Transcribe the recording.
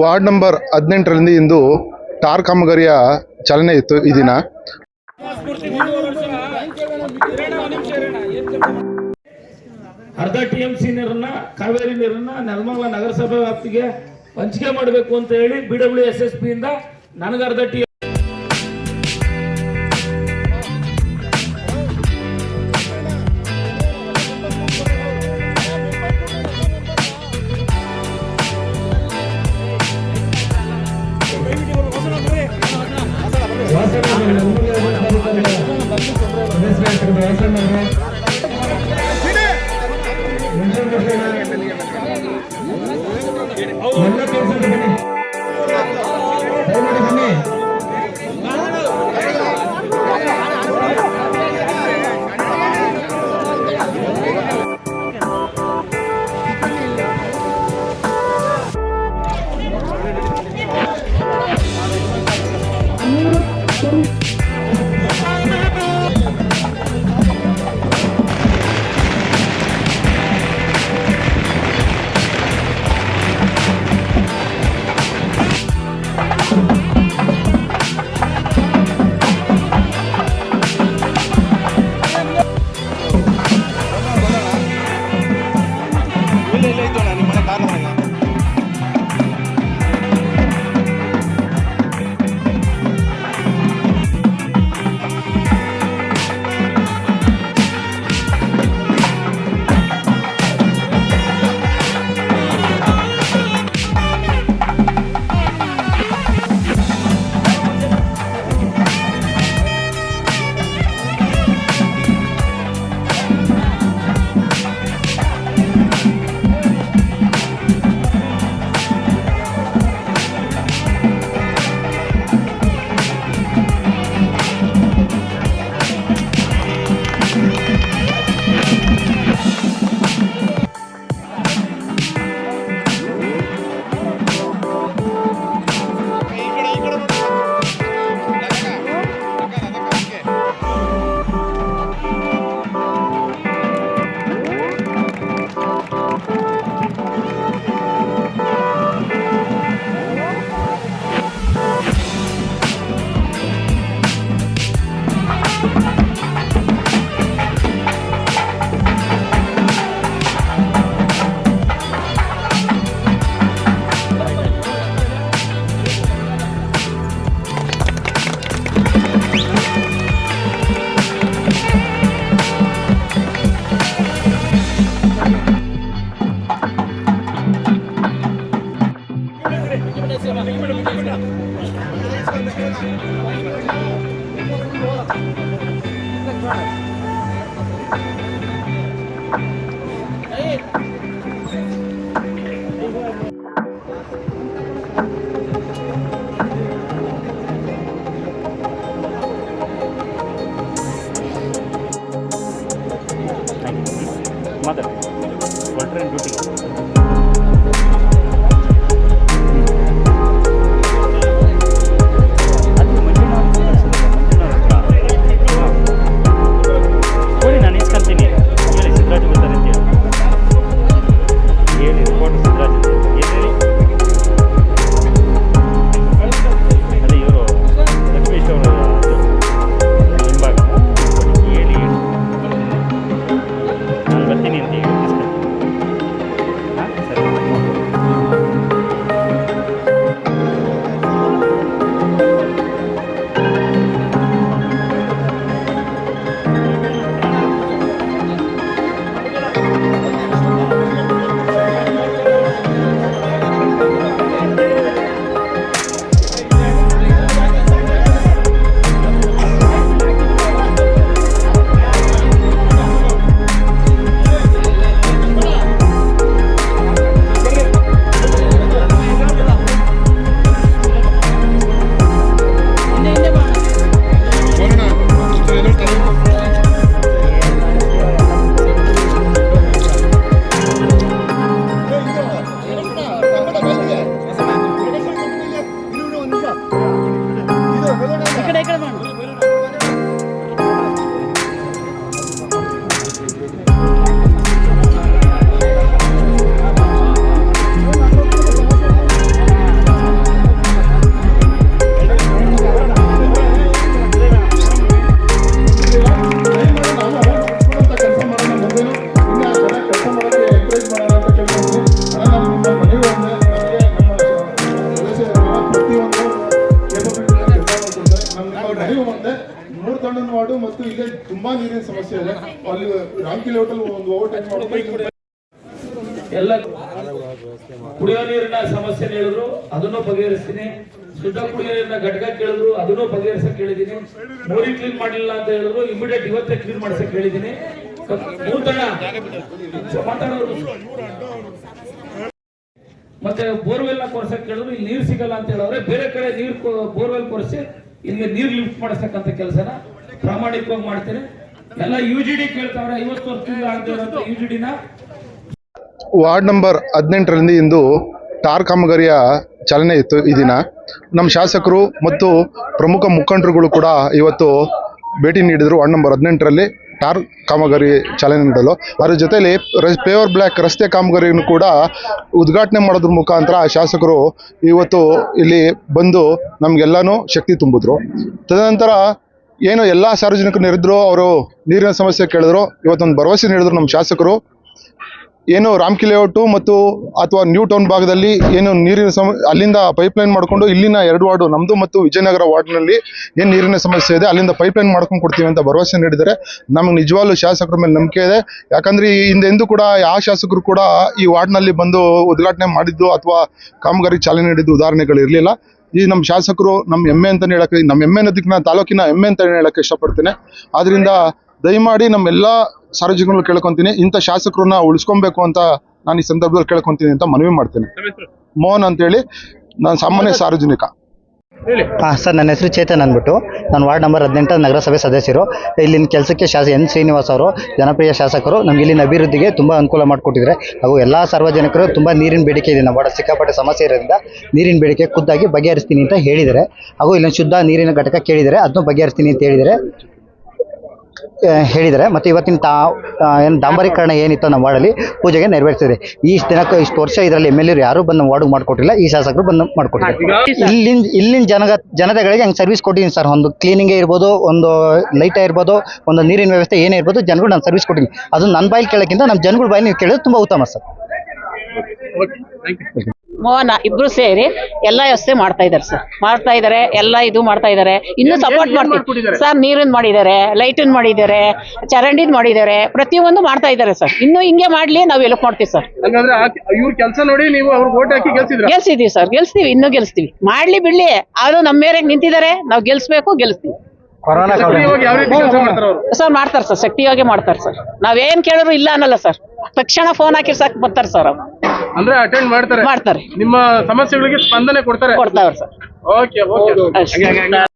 Ward number 18ರಲ್ಲಿ ಇಂದು ಟಾರ್ ಕಾಮಗಾರಿಯ ಚಾಲನೆ ಇತ್ತು. ಈ ದಿನ ಅರ್ಧ ಟಿಎಂಸಿ ನೀರನ್ನ, ಕಾವೇರಿ ನೀರನ್ನ ನೆಲಮಂಗಲ ನಗರಸಭೆ ವ್ಯಾಪ್ತಿಗೆ ಹಂಚಿಕೆ ಮಾಡಬೇಕು ಅಂತ ಹೇಳಿ BWSSP ಇಂದ ನನಗೆ ಅರ್ಧ ಟಿ ನಾನು ಇಸ್ಕೊಂತೀನಿ ಹೇಳಿ ಸಿದ್ದರಾಜ್ ಬರ್ತಾರೆ. ಮತ್ತು ಈಗ ತುಂಬಾ ನೀರಿನ ಸಮಸ್ಯೆ ಇದೆ. ಅಲ್ಲಿ ರಾಮ್ಕಿ ಲೇಔಟಲ್ಲಿ ಒಂದು ಓವರ್ ಟೈಮ್ ಮಾಡ್ಕೊಂಡು ಎಲ್ಲ ಕುಡಿಯೋ ನೀರಿನ ಸಮಸ್ಯೆ ಹೇಳಿದ್ರು, ಅದನ್ನು ಬಗೆಹರಿಸ್ತೀನಿ. ಶುದ್ಧ ಕುಡಿಯೋ ನೀರಿನ ಘಟಕ ಕೇಳಿದ್ರು, ಅದನ್ನು ಬಗೆಹರಿಸಕ್ ಹೇಳಿದೀನಿ. ಮೋರಿ ಕ್ಲೀನ್ ಮಾಡಿಲ್ಲ ಅಂತ ಹೇಳಿದ್ರು, ಇಮಿಡಿಯೇಟ್ ಇವತ್ತೇ ಕ್ಲೀನ್ ಮಾಡ್ಸಕ್ ಹೇಳಿದೀನಿ. ಮತ್ತೆ ಬೋರ್ವೆಲ್ ನ ಕೊರ್ಸಕ್ ಕೇಳಿದ್ರು, ಇಲ್ಲಿ ನೀರು ಸಿಗಲ್ಲ ಅಂತ ಹೇಳಿದ್ರೆ ಬೇರೆ ಕಡೆ ನೀರು ಬೋರ್ವೆಲ್ ಕೊರೆಸಿ ಇಲ್ಲಿಗೆ ನೀರು ಲಿಫ್ಟ್ ಮಾಡಿಸ್ತಕ್ಕಂಥ ಕೆಲಸನ ಪ್ರಾಮಾಣಿಕವಾಗಿ ಮಾಡ್ತೇನೆ. ಎಲ್ಲ UGD ಕೇಳ್ತಾವ್ರೆ, 50 ವರ್ಷದಿಂದ ಆಗ್ತಿರೋಂಥ UGD-ನ ವಾರ್ಡ್ ನಂಬರ್ 18ರಲ್ಲಿ ಇಂದು ಟಾರ್ ಕಾಮಗಾರಿಯ ಚಾಲನೆ ಇತ್ತು. ಈ ದಿನ ನಮ್ಮ ಶಾಸಕರು ಮತ್ತು ಪ್ರಮುಖ ಮುಖಂಡರುಗಳು ಕೂಡ ಇವತ್ತು ಭೇಟಿ ನೀಡಿದರು. ವಾರ್ಡ್ ನಂಬರ್ 18ರಲ್ಲಿ ಟಾರ್ ಕಾಮಗಾರಿ ಚಾಲನೆ ನೀಡಲು ಅದರ ಜೊತೆಯಲ್ಲಿ ಪೇವರ್ ಬ್ಲಾಕ್ ರಸ್ತೆ ಕಾಮಗಾರಿಯನ್ನು ಕೂಡ ಉದ್ಘಾಟನೆ ಮಾಡೋದ್ರ ಮುಖಾಂತರ ಶಾಸಕರು ಇವತ್ತು ಇಲ್ಲಿ ಬಂದು ನಮಗೆಲ್ಲನೂ ಶಕ್ತಿ ತುಂಬಿದ್ರು. ತದನಂತರ ಏನು ಎಲ್ಲ ಸಾರ್ವಜನಿಕರು ನೆರೆದ್ರು, ಅವರು ನೀರಿನ ಸಮಸ್ಯೆ ಕೇಳಿದ್ರು. ಇವತ್ತೊಂದು ಭರವಸೆ ನೀಡಿದ್ರು ನಮ್ಮ ಶಾಸಕರು. ಏನು ರಾಮ್ಕಿ ಲೇಔಟು ಮತ್ತು ಅಥವಾ ನ್ಯೂ ಟೌನ್ ಭಾಗದಲ್ಲಿ ಏನು ನೀರಿನ ಅಲ್ಲಿಂದ ಪೈಪ್ಲೈನ್ ಮಾಡಿಕೊಂಡು ಇಲ್ಲಿನ 2 ವಾರ್ಡು ನಮ್ಮದು ಮತ್ತು ವಿಜಯನಗರ ವಾರ್ಡ್ನಲ್ಲಿ ಏನು ನೀರಿನ ಸಮಸ್ಯೆ ಇದೆ ಅಲ್ಲಿಂದ ಪೈಪ್ಲೈನ್ ಮಾಡ್ಕೊಂಡು ಕೊಡ್ತೀವಿ ಅಂತ ಭರವಸೆ ನೀಡಿದ್ದಾರೆ. ನಮಗೆ ನಿಜವಾಗ್ಲೂ ಶಾಸಕರ ಮೇಲೆ ನಂಬಿಕೆ ಇದೆ. ಯಾಕಂದರೆ ಈ ಹಿಂದೆಂದೂ ಕೂಡ ಯಾವ ಶಾಸಕರು ಕೂಡ ಈ ವಾರ್ಡ್ನಲ್ಲಿ ಬಂದು ಉದ್ಘಾಟನೆ ಮಾಡಿದ್ದು ಅಥವಾ ಕಾಮಗಾರಿ ಚಾಲನೆ ನೀಡಿದ್ದು ಉದಾಹರಣೆಗಳಿರಲಿಲ್ಲ. ಈ ನಮ್ಮ ಶಾಸಕರು ನಮ್ಮ ಹೆಮ್ಮೆ ಅಂತಲೇ ಹೇಳಕ್ಕೆ, ನಮ್ಮ ಹೆಮ್ಮೆ ಅನ್ನೋದಕ್ಕೆ ನಾನು ತಾಲೂಕಿನ ಹೆಮ್ಮೆ ಅಂತಲೇ ಹೇಳಕ್ಕೆ ಇಷ್ಟಪಡ್ತೇನೆ. ಆದ್ದರಿಂದ ದಯಮಾಡಿ ನಮ್ಮೆಲ್ಲ ಸಾರ್ವಜನಿಕರು ಕೇಳ್ಕೊಂತೀನಿ, ಇಂಥ ಶಾಸಕರನ್ನ ಉಳಿಸ್ಕೊಬೇಕು ಅಂತ ನಾನು ಈ ಸಂದರ್ಭದಲ್ಲಿ ಕೇಳ್ಕೊಂತೀನಿ ಅಂತ ಮನವಿ ಮಾಡ್ತೇನೆ. ಮೋಹನ್ ಅಂತೇಳಿ, ನಾನು ಸಾಮಾನ್ಯ ಸಾರ್ವಜನಿಕ. ಸರ್, ನನ್ನ ಹೆಸರು ಚೇತನ್ ಅಂದ್ಬಿಟ್ಟು. ನಾನು ವಾರ್ಡ್ ನಂಬರ್ 18 ನಗರಸಭೆ ಸದಸ್ಯರು. ಇಲ್ಲಿನ ಕೆಲಸಕ್ಕೆ ಎನ್ ಶ್ರೀನಿವಾಸ್ ಅವರು ಜನಪ್ರಿಯ ಶಾಸಕರು ನಮಗೆ ಇಲ್ಲಿನ ಅಭಿವೃದ್ಧಿಗೆ ತುಂಬ ಅನುಕೂಲ ಮಾಡಿಕೊಟ್ಟಿದ್ದಾರೆ. ಹಾಗೂ ಎಲ್ಲ ಸಾರ್ವಜನಿಕರು ತುಂಬ ನೀರಿನ ಬೇಡಿಕೆ ಇದೆ. ನಮ್ಮ ವಾರ್ಡ್ ಸಿಕ್ಕಾಪಟ್ಟೆ ಸಮಸ್ಯೆ ಇರೋದ್ರಿಂದ ನೀರಿನ ಬೇಡಿಕೆ ಖುದ್ದಾಗಿ ಬಗೆಹರಿಸ್ತೀನಿ ಅಂತ ಹೇಳಿದ್ದಾರೆ. ಹಾಗೂ ಇಲ್ಲಿನ ಶುದ್ಧ ನೀರಿನ ಘಟಕ ಕೇಳಿದರೆ ಅದನ್ನು ಬಗೆಹರಿಸ್ತೀನಿ ಅಂತ ಹೇಳಿದ್ದಾರೆ. ಮತ್ತು ಇವತ್ತಿನ ಏನು ಡಾಂಬರೀಕರಣ ಏನಿತ್ತು ನಮ್ಮ ವಾರ್ಡಲ್ಲಿ ಪೂಜೆಗೆ ನೆರವೇರಿಸಿದೆ. ಇಷ್ಟು ವರ್ಷ ಇದರಲ್ಲಿ MLA ಯಾರೂ ಬಂದು ನಮ್ಮ ವಾರ್ಡ್ಗೆ ಮಾಡಿಕೊಟ್ಟಿಲ್ಲ, ಈ ಶಾಸಕರು ಬಂದು ಮಾಡಿಕೊಟ್ಟಿದ್ದಾರೆ. ಇಲ್ಲಿನ ಜನತೆಗಳಿಗೆ ಹಂಗೆ ಸರ್ವಿಸ್ ಕೊಟ್ಟಿದ್ದೀನಿ ಸರ್. ಒಂದು ಕ್ಲೀನಿಂಗೇ ಇರ್ಬೋದು, ಒಂದು ಲೈಟೇ ಇರ್ಬೋದು, ಒಂದು ನೀರಿನ ವ್ಯವಸ್ಥೆ ಏನೇ ಇರ್ಬೋದು, ಜನಗಳು ನಾನು ಸರ್ವಿಸ್ ಕೊಟ್ಟಿದ್ದೀನಿ. ಅದು ನನ್ನ ಬಾಯಲ್ಲಿ ಕೇಳೋಕ್ಕಿಂತ ನಮ್ಮ ಜನಗಳ ಬಾಯಲ್ಲಿ ನೀವು ಕೇಳೋದು ತುಂಬ ಉತ್ತಮ ಸರ್. ಮೋಹನ ಇಬ್ರು ಸೇರಿ ಎಲ್ಲ ವ್ಯವಸ್ಥೆ ಮಾಡ್ತಾ ಇದ್ದಾರೆ ಎಲ್ಲ ಇದು ಮಾಡ್ತಾ ಇದ್ದಾರೆ. ಇನ್ನೂ ಸಪೋರ್ಟ್ ಮಾಡ್ತೀವಿ ಸರ್. ನೀರಿನ ಮಾಡಿದ್ದಾರೆ, ಲೈಟಿನ ಮಾಡಿದ್ದಾರೆ, ಚರಂಡಿದ್ ಮಾಡಿದ್ದಾರೆ, ಪ್ರತಿಯೊಂದು ಮಾಡ್ತಾ ಇದ್ದಾರೆ ಸರ್. ಇನ್ನು ಹಿಂಗೆ ಮಾಡ್ಲಿ, ನಾವು ಹೆಲ್ಪ್ ಮಾಡ್ತೀವಿ ಸರ್. ಇವ್ರ ಕೆಲಸ ನೋಡಿ ನೀವು ಅವ್ರಿಗೆ ಓಟ್ ಹಾಕಿ ಗೆಲ್ಸಿದೀವಿ ಸರ್, ಇನ್ನೂ ಗೆಲ್ಸ್ತೀವಿ. ಮಾಡ್ಲಿ ಬಿಡ್ಲಿ, ಅವರು ನಮ್ಮ ಮೇರೆಗೆ ನಿಂತಿದ್ದಾರೆ, ನಾವು ಗೆಲ್ಸ್ತೀವಿ. ಸರ್ ಮಾಡ್ತಾರೆ ಸರ್, ಶಕ್ತಿಯಾಗಿ ಮಾಡ್ತಾರೆ ಸರ್. ನಾವೇನ್ ಕೇಳಿದ್ರು ಇಲ್ಲ ಅನ್ನಲ್ಲ ಸರ್. ತಕ್ಷಣ ಫೋನ್ ಹಾಕಿ ಸಾಕು ಬರ್ತಾರೆ ಸರ್. ಅವ್ರು ಅಂದ್ರೆ ಅಟೆಂಡ್ ಮಾಡ್ತಾರೆ. ಮಾಡ್ತಾರೆ, ನಿಮ್ಮ ಸಮಸ್ಯೆಗಳಿಗೆ ಸ್ಪಂದನೆ ಕೊಡ್ತಾರೆ ಸರ್. ಓಕೆ.